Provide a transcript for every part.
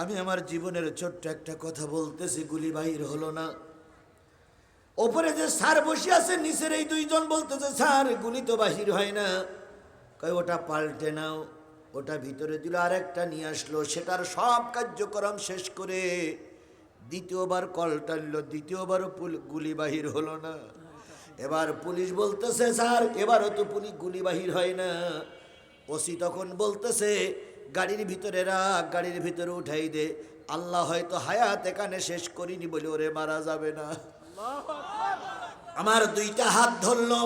আমি আমার জীবনের ছোট্ট একটা কথা বলতেছি, গুলি বাহির হলো না। ওপরে যে স্যার বসে আছে, নিচের এই দুইজন বলতেছে স্যার গুলি তো বাহির হয় না। কয় ওটা পাল্টে নাও। ওটা ভিতরে দিল, আরেকটা নিয়ে আসলো, সেটার সব কার্যক্রম শেষ করে দ্বিতীয়বার কল টানলো, দ্বিতীয়বারও গুলি বাহির হলো না। এবার পুলিশ বলতেছে স্যার এবারও তো গুলি বাহির হয় না। ওসি তখন বলতেছে গাড়ির ভিতরে রাখ, গাড়ির ভিতরে উঠাই দে, আল্লাহ হয়তো হায়াত এখানে শেষ করিনি বলে ওরে মারা যাবে না। আমার দুইটা হাত ধরলো,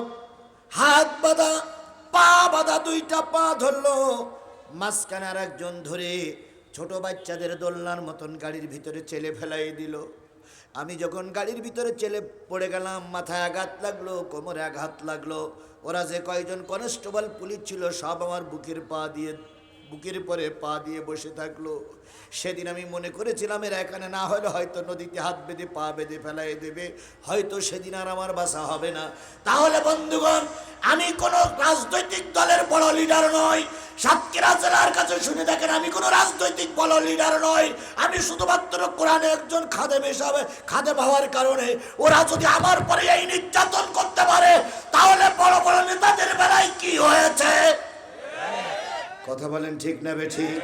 হাত বাঁধা, পা বাঁধা, দুইটা পা ধরলো, মাঝখানে আর একজন ধরে ছোট বাচ্চাদের দোলনার মতন গাড়ির ভিতরে চেলে ফেলাই দিল। আমি যখন গাড়ির ভিতরে চেলে পড়ে গেলাম, মাথায় আঘাত লাগলো, কোমরে আঘাত লাগলো। ওরা যে কয়জন কনস্টেবল পুলিশ ছিল সব আমার বুকের পরে পা দিয়ে বসে থাকলো। সেদিন আমি মনে করেছিলাম এরা এখানে না হলে হয়তো নদীতে হাত বেঁধে পা বেঁধে ফেলাই দেবে, হয়তো সেদিন আর আমার বাঁচা হবে না। তাহলে বন্ধুগণ, আমি কোনো রাজনৈতিক দলের বড় লিডার নই। সাতক্ষীরা জেলার কাছে শুনে দেখেন, আমি কোনো রাজনৈতিক বড় লিডার নই। আমি শুধুমাত্র কোরআনে একজন খাদেম হিসাবে, খাদেম হওয়ার কারণে ওরা যদি আমার পরে এই নির্যাতন করতে পারে, তাহলে বড় বড় নেতাদের বেলায় কি হয়েছে? কথা বলেন ঠিক না বেঠিক?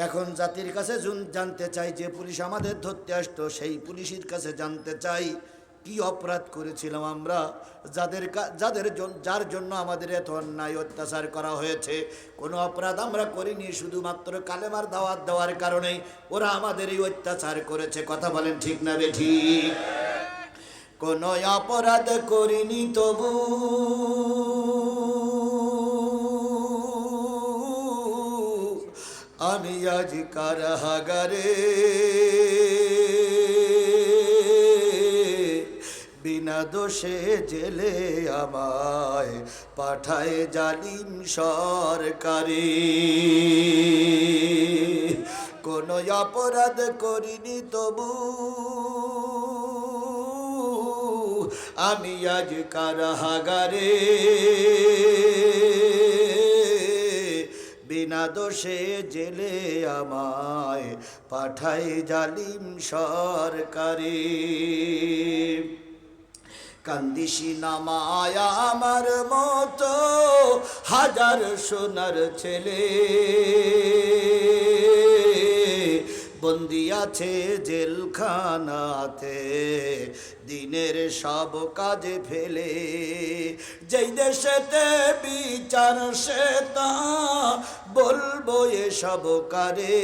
এখন জাতির কাছে জানতে চাই, যে পুলিশ আমাদের ধরতে আসতো সেই পুলিশের কাছে জানতে চাই কি অপরাধ করেছিলাম আমরা, যার জন্য আমাদের এত অন্যায় অত্যাচার করা হয়েছে। কোনো অপরাধ আমরা করিনি, শুধুমাত্র কালেমার দাওয়াত দেওয়ার কারণেই ওরা আমাদের এই অত্যাচার করেছে। কথা বলেন ঠিক না বেঠিক? কোনো অপরাধ করিনি তবু আমি আজ কারাগারে, বিনা দোষে জেলে আমায় পাঠায় জালিম সরকারে। কোনো অপরাধ করিনি তবু আমি আজ কারাগারে, বিনা দোষে জেলে আমায় পাঠায় জালিম সরকারে। কান্দিসি নামায় আমার মতো হাজার সোনার ছেলে, বন্দি আছে জেলখানাতে দিনের সব কাজে ফেলে। যেই দেশেতে বিচার সে তা বলবো এসব কারে,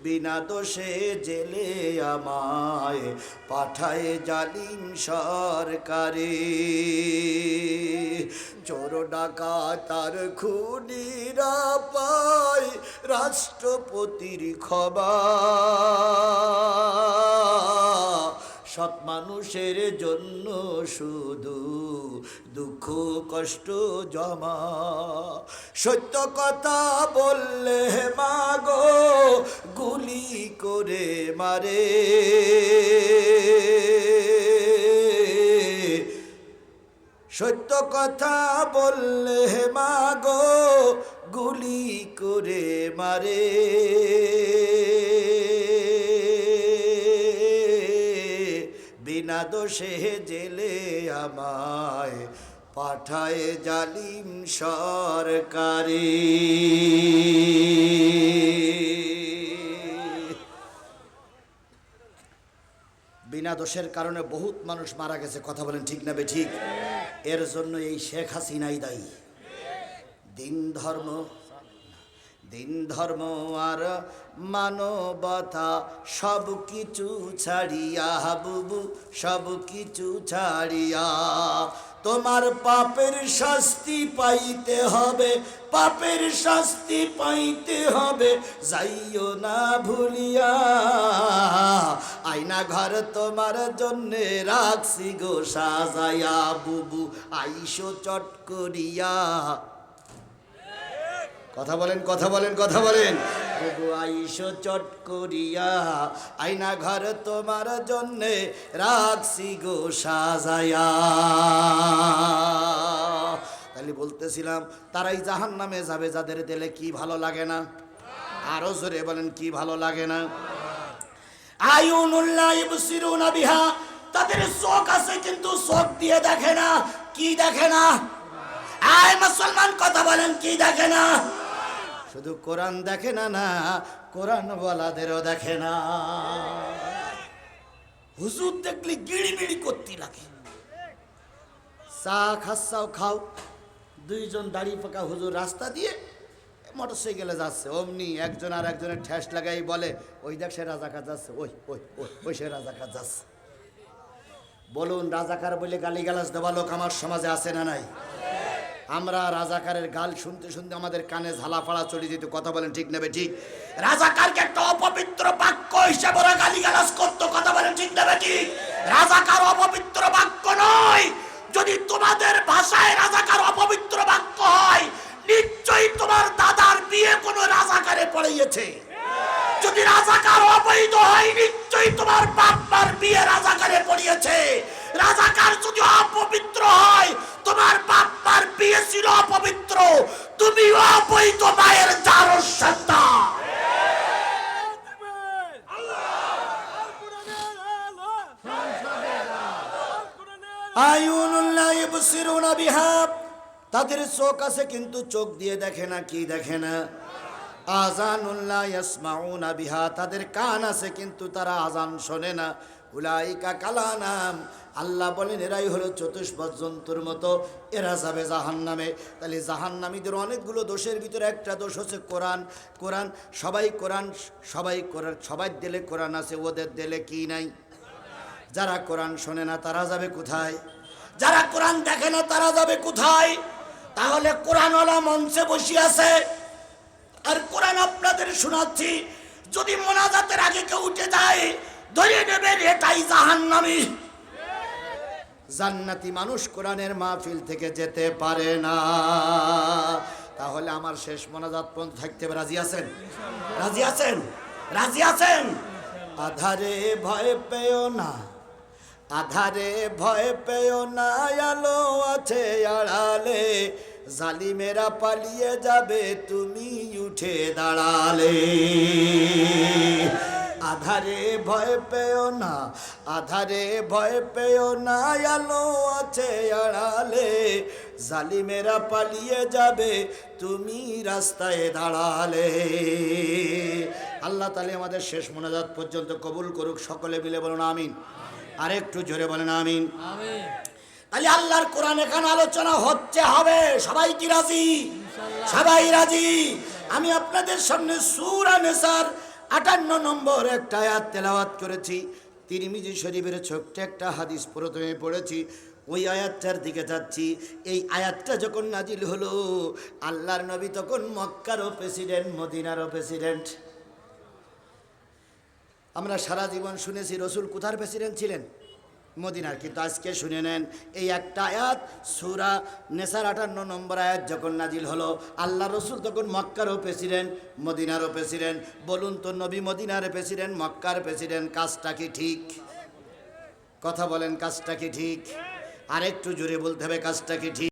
বিনা দোষে জেলে আমায় পাঠায় জালিম সরকারে। চোর ডাকাত আর খুনিরা পায় রাষ্ট্রপতির খবর, সৎ মানুষের জন্য শুধু দুঃখ কষ্ট জমা। সত্য কথা বললে মাগো গুলি করে মারে, সত্য কথা বললে মাগো গুলি করে মারে। বিনা দোষে জেলে আমায় পাঠায় জালিম সরকারি। বিনা দোষের কারণে বহুত মানুষ মারা গেছে। কথা বলেন ঠিক না বেঠিক? এর জন্য এই শেখ হাসিনাই দায়ী। দিন ধর্ম আর মানবতা সব কিছু ছাড়িয়া, বুবু সব কিছু ছাড়িয়া, তোমার পাপের শাস্তি পাইতে হবে, পাপের শাস্তি পাইতে হবে, যাইও না ভুলিয়া। আয়না ঘর তোমার জন্যে রাখছি গো সাজায়া, বুবু আইসো চট করিয়া। কথা বলেন, কথা বলেন, কথা বলেন। বুবু আইসো চট করিয়া, আয়না ঘর তোমার জন্যে রাখছি গো সাজায়া। তাহলে বলতেছিলাম তারাই জাহান্নামে যাবে যাদের দিলে কি ভালো লাগে না? আরো জোরে বলেন, কি ভালো লাগে না? আয়ুনুল্লাহ ইবসিরুনা বিহা, তাদের চোখ আছে কিন্তু চোখ দিয়ে দেখে না। কি দেখে না? আয় মুসলমান কথা বলেন, কি দেখে না? শুধু কোরআন দেখে না, না কোরআন ওয়ালাদেরও দেখে না। হুজুর দেখলে গিড়িমিড়ি করতে লাগে। চা খাচ্ছাও খাও, দুইজন দাড়ি পাকা হুজুর রাস্তা দিয়ে মোটরসাইকেলে যাচ্ছে, অমনি একজন আর একজনের ঠেস লাগাই বলে, ওই দেখ সে রাজাকার যাচ্ছে, ওই ওই ওই ওই সে রাজাকার যাচ্ছে। বলুন, রাজাকার বলে গালিগালাজ দেওয়া লোক আমার সমাজে আছে না নাই? আমরা রাজাকারের গাল শুনতে শুনতে আমাদের কানে ঝালাফাড়া চলে যেত। কথা বলেন ঠিক নেবে ঠিক? রাজাকারকে একটা অপবিত্র বাক্য হিসেবে ওরা গালিগালাজ করতো। কথা বলেন ঠিক নেবে ঠিক? রাজাকার অপবিত্র বাক্য নয়। যদি তোমাদের ভাষায় রাজাকার অপবিত্র বাক্য হয়, নিশ্চয়ই তোমার দাদার বিয়ে কোন রাজাকারে পড়িয়েছে। যদি রাজাকার অবৈধ হয়, নিশ্চয়ই তোমার বাপমার বিয়ে রাজাকারে পড়িয়েছে। রাজাকার যদি অপবিত্র হয়, তোমার বাপমার বিয়ে ছিল অপবিত্র, তুমি অবৈধ মায়ের জারস সন্তান। আয়ুনুল্লাহ ইবসিরুনা বিহা, তাদের চোখ আছে কিন্তু চোখ দিয়ে দেখে না। কি দেখে না? আযানুল্লাহ ইয়াসমাউনা বিহা, তাদের কান আছে কিন্তু তারা আযান শোনে না। উলাইকা কালানাম, আল্লাহ বলেন এরাই হলো চতুষ্পদ জন্তুর মতো, এরা যাবে জাহান্নামে। তাহলে জাহান্নামীদের অনেকগুলো দোষের ভিতরে একটা দোষ হচ্ছে কোরআন। কোরআন সবাই দিলে কোরআন আছে, ওদের দিলে কি নাই? যারা কোরআন শোনে না তারা যাবে কোথায়? যারা কোরআন দেখে না তারা যাবে কোথায়? তাহলে কোরআনওয়ালা মঞ্চে বসে আছে আর কোরআন আপনাদের শোনাচ্ছি, যদি মোনাজাতের আগে কেউ উঠে যায়, ধরে নেবেন এটাই জাহান্নামী। জান্নাতি মানুষ কোরআনের মাহফিল থেকে যেতে পারে না। তাহলে আমার শেষ মোনাজাত পর্যন্ত থাকতে রাজি আছেন? রাজি আছেন? রাজি আছেন? আধারে ভয় পেও না, আধারে ভয় পেও না, আলো আছে আড়ালে, জালিমেরা পালিয়ে যাবে তুমি উঠে দাঁড়ালে। আধারে ভয় পেও না, আধারে ভয় পেও না, আলো আছে আড়ালে, জালিমেরা পালিয়ে যাবে তুমি রাস্তায় দাঁড়ালে। আল্লাহ তাআলা আমাদের শেষ মোনাজাত পর্যন্ত কবুল করুক। সকলে মিলে বলুন আমিন। আরেকটু জোরে বলেন আমিন। তাহলে আল্লাহর কোরআন এখানে আলোচনা হচ্ছে, হবে। সবাই কি রাজি? সবাই রাজি? আমি আপনাদের সামনে সূরা নিসার 58 নম্বর একটা আয়াত তেলাওয়াত করেছি। তিরমিজি শরীফের ছোট্ট একটা হাদিস প্রথমে পড়েছি, ওই আয়াতটার দিকে যাচ্ছি। এই আয়াতটা যখন নাজিল হলো, আল্লাহর নবী তখন মক্কারও প্রেসিডেন্ট, মদিনারও প্রেসিডেন্ট। আমরা সারা জীবন শুনেছি রসুল কোথার প্রেসিডেন্ট ছিলেন? মদিনার। কিন্তু আজকে শুনে নেন, এই একটা আয়াত সূরা নিসার 58 নম্বর আয়াত যখন নাজিল হলো, আল্লাহ রসুল তখন মক্কারও প্রেসিডেন্ট, মদিনারও প্রেসিডেন্ট। বলুন তো, নবী মদিনার প্রেসিডেন্ট, মক্কার প্রেসিডেন্ট, কাজটা কি ঠিক? কথা বলেন, কাজটা কি ঠিক? আরেকটু জোরে বলতে হবে, কাজটা কি ঠিক?